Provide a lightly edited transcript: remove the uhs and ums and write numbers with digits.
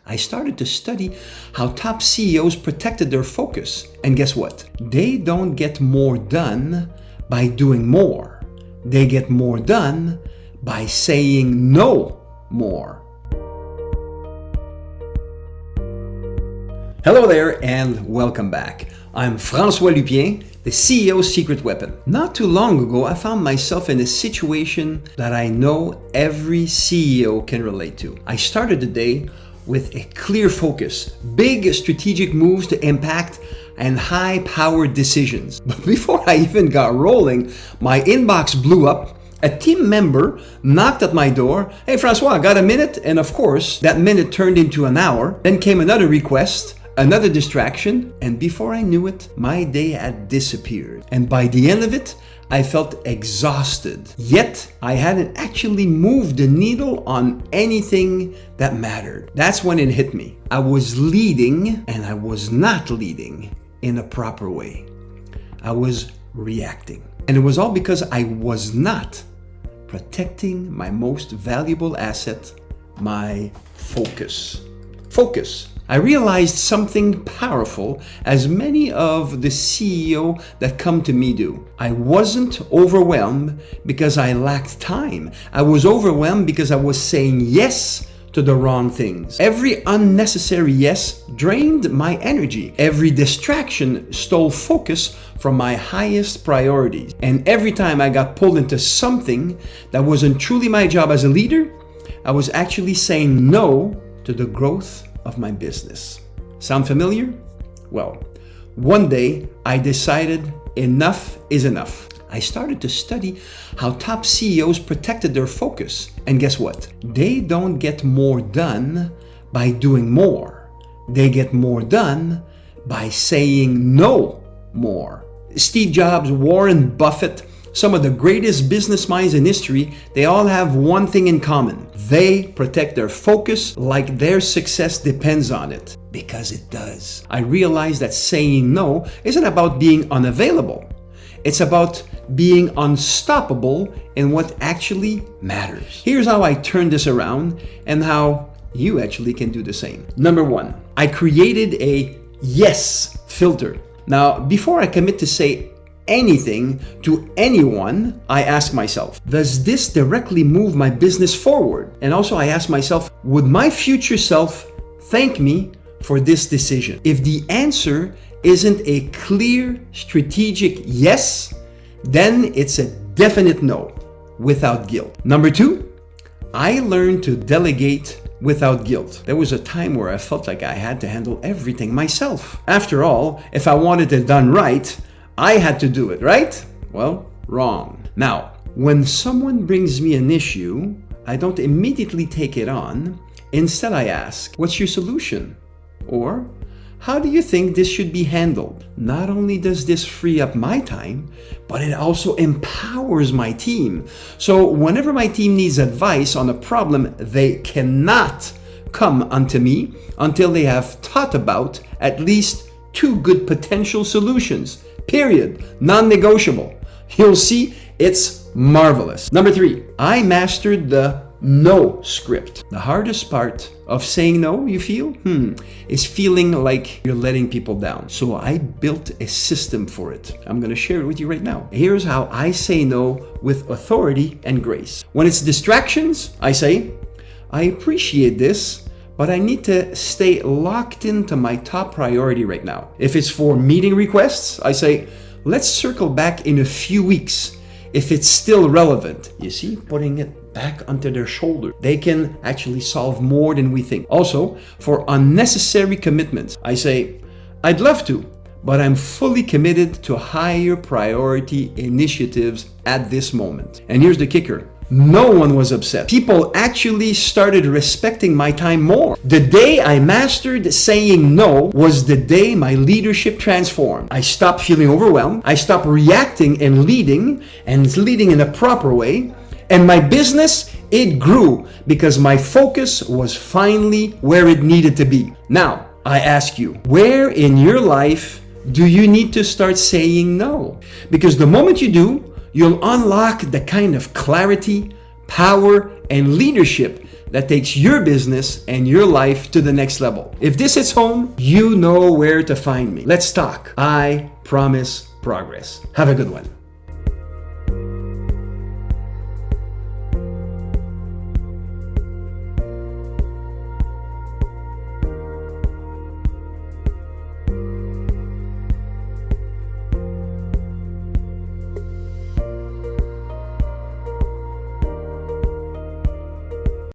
I started to study how top CEOs protected their focus. And guess what? They don't get more done by doing more. They get more done by saying no more. Hello there and welcome back. I'm Francois Lupien, the CEO's secret weapon. Not too long ago, I found myself in a situation that I know every CEO can relate to. I started the day with a clear focus, big strategic moves to impact, and high-powered decisions. But before I even got rolling, my inbox blew up. A team member knocked at my door. Hey, Francois, got a minute? And of course, that minute turned into an hour. Then came another request, another distraction, and before I knew it, my day had disappeared. And by the end of it, I felt exhausted. Yet, I hadn't actually moved the needle on anything that mattered. That's when it hit me. I was leading, and I was not leading in a proper way. I was reacting. And it was all because I was not protecting my most valuable asset, my focus. Focus. I realized something powerful, as many of the CEO that come to me do. I wasn't overwhelmed because I lacked time. I was overwhelmed because I was saying yes to the wrong things. Every unnecessary yes drained my energy. Every distraction stole focus from my highest priorities. And every time I got pulled into something that wasn't truly my job as a leader, I was actually saying no to the growth of my business. Sound familiar? Well, one day I decided enough is enough. I started to study how top CEOs protected their focus. And guess what? They don't get more done by doing more. They get more done by saying no more. Steve Jobs, Warren Buffett, some of the greatest business minds in history, they all have one thing in common. They protect their focus like their success depends on it. Because it does. I realized that saying no isn't about being unavailable. It's about being unstoppable in what actually matters. Here's how I turned this around and how you actually can do the same. Number one, I created a yes filter. Now, before I commit to say anything to anyone, I ask myself, does this directly move my business forward? And also I ask myself, would my future self thank me for this decision? If the answer isn't a clear strategic yes, then it's a definite no without guilt. Number two, I learned to delegate without guilt. There was a time where I felt like I had to handle everything myself. After all, if I wanted it done right, I had to do it, right? Well, wrong. Now, when someone brings me an issue, I don't immediately take it on. Instead, I ask, what's your solution? Or, how do you think this should be handled? Not only does this free up my time, but it also empowers my team. So whenever my team needs advice on a problem, they cannot come unto me until they have thought about at least 2 good potential solutions. Period. Non-negotiable. You'll see, it's marvelous. Number 3, I mastered the no script. The hardest part of saying no, you feel, is feeling like you're letting people down. So I built a system for it. I'm going to share it with you right now. Here's how I say no with authority and grace. When it's distractions, I say, I appreciate this, but I need to stay locked into my top priority right now. If it's for meeting requests, I say, let's circle back in a few weeks if it's still relevant. You see, putting it back onto their shoulder. They can actually solve more than we think. Also, for unnecessary commitments, I say, I'd love to, but I'm fully committed to higher priority initiatives at this moment. And here's the kicker. No one was upset. People actually started respecting my time more. The day I mastered saying no was the day my leadership transformed. I stopped feeling overwhelmed. I stopped reacting and leading in a proper way. And my business, it grew because my focus was finally where it needed to be. Now, I ask you, where in your life do you need to start saying no? Because the moment you do, you'll unlock the kind of clarity, power, and leadership that takes your business and your life to the next level. If this hits home, you know where to find me. Let's talk. I promise progress. Have a good one.